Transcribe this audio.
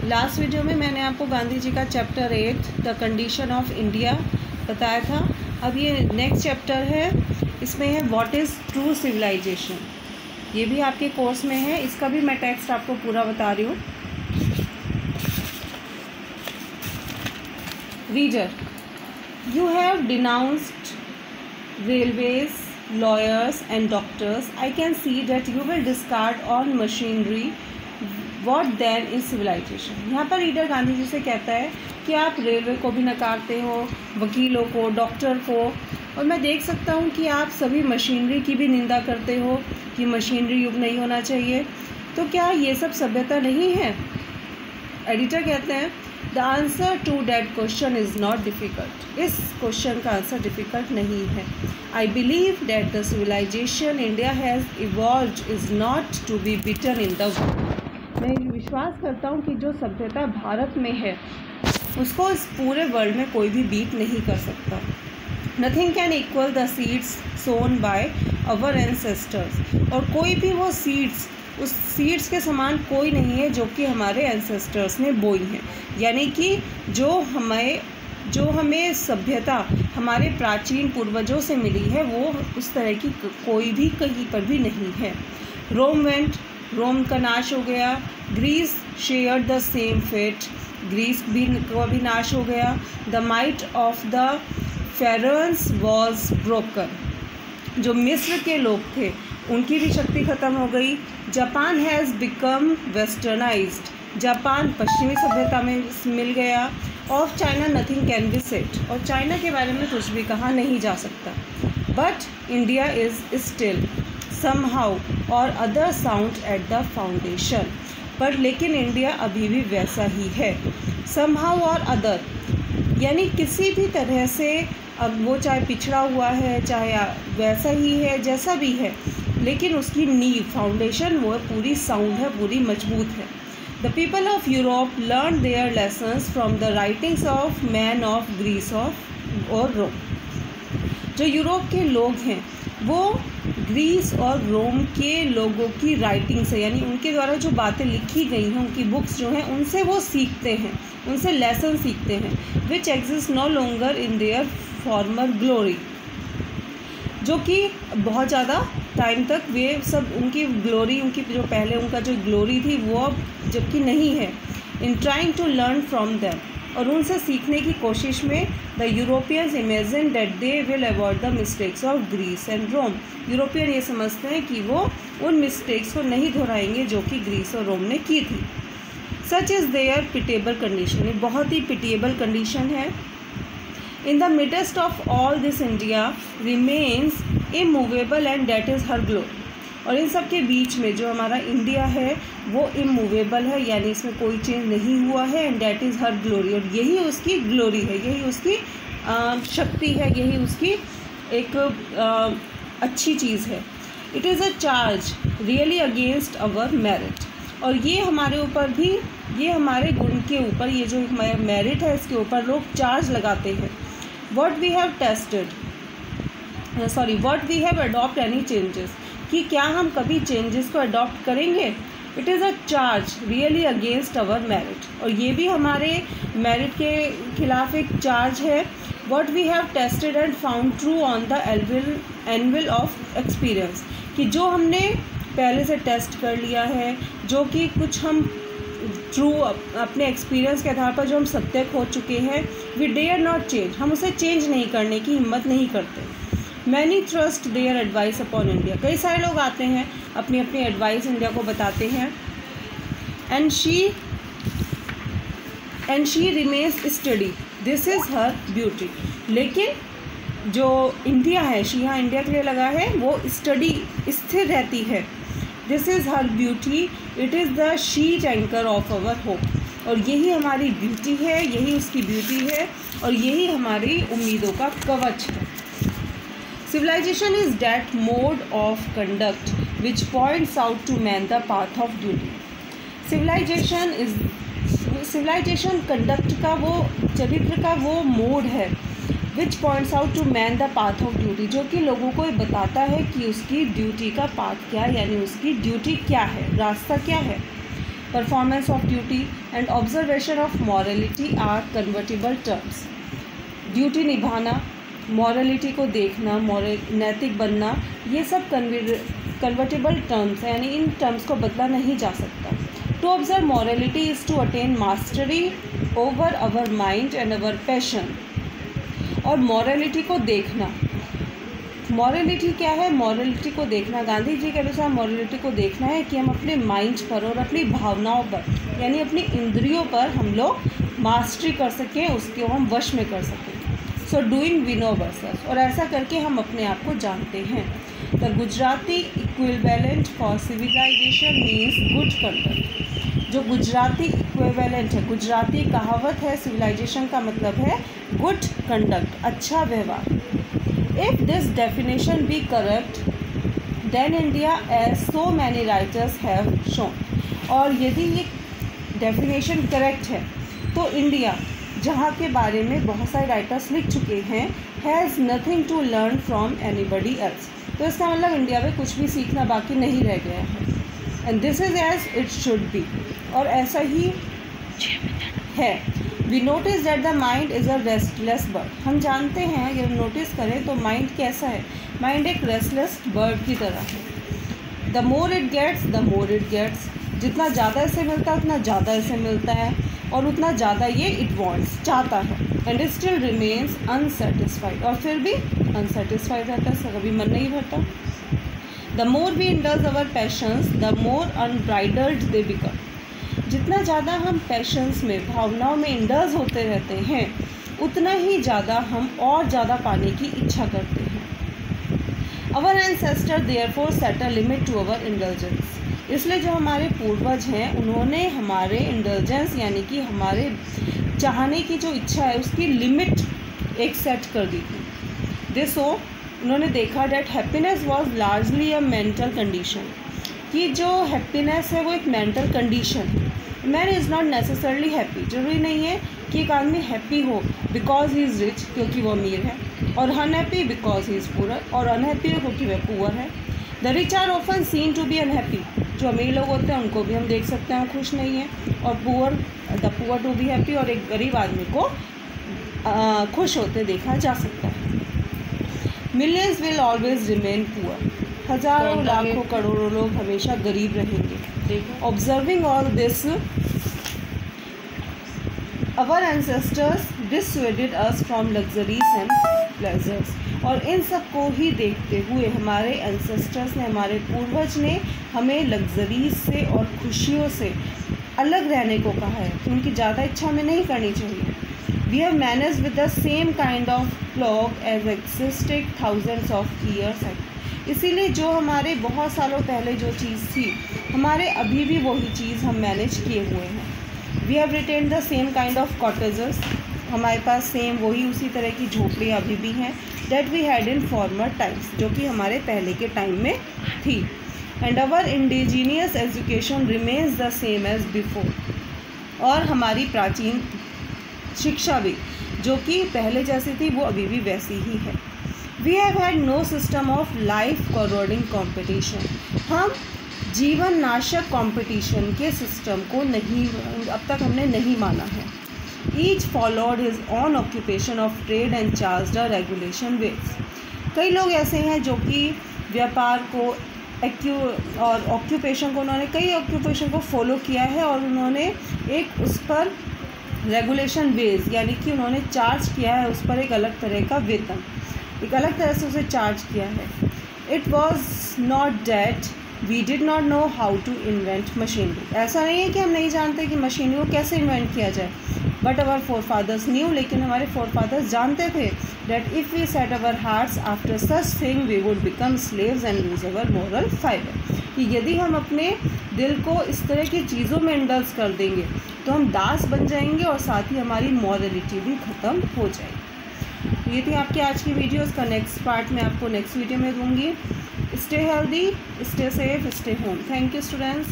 Last video में मैंने आपको गांधी जी का chapter 8 the condition of India बताया था। अब ये नेक्स्ट चैप्टर है, इसमें है व्हाट इज़ ट्रू सिविलाइजेशन। ये भी आपके कोर्स में है, इसका भी मैं टेक्स्ट आपको पूरा बता रही हूँ। Reader, you have denounced railways, lawyers and doctors. I can see that you will discard all machinery. What then is civilization? यहाँ पर रीडर गांधी जी से कहता है कि आप रेलवे को भी नकारते हो, वकीलों को, डॉक्टर को, और मैं देख सकता हूँ कि आप सभी मशीनरी की भी निंदा करते हो कि मशीनरी युग नहीं होना चाहिए। तो क्या ये सब सभ्यता नहीं है? एडिटर कहते हैं the answer to that question is not difficult. इस क्वेश्चन का आंसर डिफ़िकल्ट नहीं है। I believe that the civilization India has evolved is not to be beaten in the world. मैं विश्वास करता हूँ कि जो सभ्यता भारत में है उसको इस पूरे वर्ल्ड में कोई भी बीट नहीं कर सकता। Nothing can equal the seeds sown by our ancestors. और कोई भी वो सीड्स, उस सीड्स के समान कोई नहीं है जो कि हमारे एंसेस्टर्स ने बोई हैं। यानी कि जो हमें सभ्यता हमारे प्राचीन पूर्वजों से मिली है वो उस तरह की कोई भी कहीं पर भी नहीं है। रोम का नाश हो गया। Greece share the same fate. Greece का भी नाश हो गया। The might of the pharaohs was broken. जो मिस्र के लोग थे उनकी भी शक्ति ख़त्म हो गई। Japan has become westernised. Japan पश्चिमी सभ्यता में मिल गया। Of China nothing can be said. और चाइना के बारे में कुछ भी कहा नहीं जा सकता। But India is still somehow or other sound at the foundation। पर लेकिन इंडिया अभी भी वैसा ही है। somehow और other यानी किसी भी तरह से, अब वो चाहे पिछड़ा हुआ है, चाहे वैसा ही है, जैसा भी है, लेकिन उसकी नींव, फाउंडेशन वो पूरी साउंड है, पूरी मजबूत है। The people of Europe learn their lessons from the writings of man of Greece और रोम। जो यूरोप के लोग हैं वो ग्रीस और रोम के लोगों की राइटिंग से, यानी उनके द्वारा जो बातें लिखी गई हैं, उनकी बुक्स जो हैं, उनसे वो सीखते हैं, उनसे लेसन सीखते हैं। Which exist no longer in their former glory. जो कि बहुत ज़्यादा टाइम तक वे सब उनकी ग्लोरी, उनकी जो पहले उनका जो ग्लोरी थी वो अब जबकि नहीं है। In trying to learn from them, और उनसे सीखने की कोशिश में the Europeans imagine that they will avoid the mistakes of Greece and Rome. European ये समझते हैं कि वो उन मिस्टेक्स को नहीं दोहराएंगे जो कि ग्रीस और रोम ने की थी। Such is their pitiable condition. ये बहुत ही पिटेबल कंडीशन है। In the midst of all this India remains immovable and that is her glory. और इन सब के बीच में जो हमारा इंडिया है वो इमूवेबल है, यानी इसमें कोई चेंज नहीं हुआ है। And that is her glory, और यही उसकी ग्लोरी है, यही उसकी शक्ति है, यही उसकी एक अच्छी चीज़ है। It is a charge really against our merit. और ये हमारे ऊपर भी, ये हमारे गुण के ऊपर, ये जो मेरिट है इसके ऊपर लोग चार्ज लगाते हैं। What we have adopt any changes, कि क्या हम कभी चेंजेस को अडॉप्ट करेंगे। It is a charge really against our merit, और ये भी हमारे मेरिट के खिलाफ एक चार्ज है। What we have tested and found true on the anvil of experience, कि जो हमने पहले से टेस्ट कर लिया है, जो कि कुछ हम ट्रू अपने एक्सपीरियंस के आधार पर जो हम सत्य खो चुके हैं, वी डेयर नॉट चेंज, हम उसे चेंज नहीं करने की हिम्मत नहीं करते। Many trust their advice upon India. कई सारे लोग आते हैं अपनी अपनी एडवाइस इंडिया को बताते हैं। And she remains study, this is her beauty. लेकिन जो इंडिया है, शी यहाँ इंडिया के लिए लगा है, वो स्टडी, स्थिर रहती है। This is her beauty, it is the sheet anchor of our hope. और यही हमारी ब्यूटी है, यही उसकी ब्यूटी है, और यही हमारी उम्मीदों का कवच है। Civilization is that mode of conduct which points out to man the path of duty. Civilization conduct का वो, चरित्र का वो मोड है which points out to man the path of duty, जो कि लोगों को ये बताता है कि उसकी ड्यूटी का पाथ क्या है, यानी उसकी ड्यूटी क्या है, रास्ता क्या है। Performance of duty and observation of morality are convertible terms. Duty निभाना, मॉरलिटी को देखना, नैतिक बनना, ये सब कन्वर्टेबल टर्म्स हैं, यानी इन टर्म्स को बदला नहीं जा सकता। To observe morality is to attain mastery over our mind and our passion. और मॉरलिटी को देखना, मॉरलिटी क्या है? मॉरलिटी को देखना, गांधी जी के अनुसार मॉरलिटी को देखना है कि हम अपने माइंड पर और अपनी भावनाओं पर, यानी अपनी इंद्रियों पर हम लोग मास्टरी कर सकें, उसको हम वश में कर सकें। So doing we know ourself, और ऐसा करके हम अपने आप को जानते हैं। The Gujarati equivalent for civilization means good conduct. जो गुजराती इक्विवेलेंट है, गुजराती कहावत है सिविलाइजेशन का मतलब है गुड कंडक्ट, अच्छा व्यवहार। If this definition be correct then India as so many writers have shown. और यदि ये डेफिनेशन करेक्ट है तो इंडिया, जहाँ के बारे में बहुत सारे राइटर्स लिख चुके हैं, has nothing to learn from anybody else. तो इसका मतलब इंडिया में कुछ भी सीखना बाकी नहीं रह गया है। And this is as it should be, और ऐसा ही है। We notice that the mind is a restless bird. हम जानते हैं, अगर नोटिस करें तो माइंड कैसा है? माइंड एक रेस्टलेस बर्ड की तरह है। The more it gets the more it gets, जितना ज़्यादा इसे मिलता है उतना ज़्यादा इसे मिलता है, और उतना ज़्यादा ये इट वांट्स, चाहता है। And it still remains unsatisfied, और फिर भी अनसेटिस्फाइड रहता है, कभी मन नहीं भरता। The more we indulge our passions the more unbridled they become. जितना ज़्यादा हम पैशंस में, भावनाओं में इंडल्ज होते रहते हैं, उतना ही ज़्यादा हम और ज़्यादा पाने की इच्छा करते हैं। Our ancestor therefore set a limit to our indulgence. इसलिए जो हमारे पूर्वज हैं उन्होंने हमारे इंडल्जेंस, यानी कि हमारे चाहने की जो इच्छा है उसकी लिमिट एक सेट कर दी थी। दे सो उन्होंने देखा that happiness was largely a mental condition, कि जो हैप्पीनेस है वो एक मेंटल कंडीशन है। Man is not necessarily happy, जरूरी नहीं है कि एक आदमी हैप्पी हो बिकॉज ही इज़ रिच, क्योंकि वो अमीर है, और unhappy because he is poor, और अनहैप्पी है क्योंकि वह पुअर है। The rich are often seen to be unhappy. जो अमीर लोग होते हैं उनको भी हम देख सकते हैं खुश नहीं है, और the poor to be happy, और एक गरीब आदमी को खुश होते देखा जा सकता है। Millions will always remain poor. हज़ारों लाखों करोड़ों लोग हमेशा गरीब रहेंगे। Observing all this our ancestors dissuaded us from luxuries and pleasures. और इन सब को ही देखते हुए हमारे एंसेस्टर्स ने, हमारे पूर्वज ने हमें लग्जरीज से और खुशियों से अलग रहने को कहा है, कि उनकी ज़्यादा इच्छा हमें नहीं करनी चाहिए। We have manage with the same kind of plough as existed thousands of years. इसीलिए जो हमारे बहुत सालों पहले जो चीज़ थी, हमारे अभी भी वही चीज़ हम मैनेज किए हुए हैं। We have retained the same kind of cottages. हमारे पास सेम वही उसी तरह की झोपड़ियाँ अभी भी हैं that we had in former times, जो कि हमारे पहले के टाइम में थी। And our indigenous education remains the same as before. और हमारी प्राचीन शिक्षा भी जो कि पहले जैसी थी वो अभी भी वैसी ही है। We have had no system of life corroding competition. हम जीवन नाशक कंपटीशन के सिस्टम को नहीं, अब तक हमने नहीं माना है। Each followed his own occupation of trade and charged a regulation wage. कई लोग ऐसे हैं जो कि व्यापार को और ऑक्यूपेशन को, उन्होंने कई ऑक्यूपेशन को फॉलो किया है और उन्होंने एक उस पर रेगुलेशन वेज, यानी कि उन्होंने चार्ज किया है उस पर एक अलग तरह का वेतन, एक अलग तरह से उसे चार्ज किया है। It was not that we did not know how to invent machinery. ऐसा नहीं है कि हम नहीं जानते कि मशीनरी को कैसे इन्वेंट किया जाए, but our forefathers knew, लेकिन हमारे फोर फादर्स जानते थे that if we set our hearts after such thing we would become slaves and lose our moral fibre. कि यदि हम अपने दिल को इस तरह की चीज़ों में इंडल्ज कर देंगे तो हम दास बन जाएंगे और साथ ही हमारी मॉरलिटी भी ख़त्म हो जाएगी। ये थी आपकी आज की वीडियो। इसका नेक्स्ट पार्ट मैं आपको नेक्स्ट वीडियो में दूंगी। Stay healthy, stay safe, stay home. Thank you students.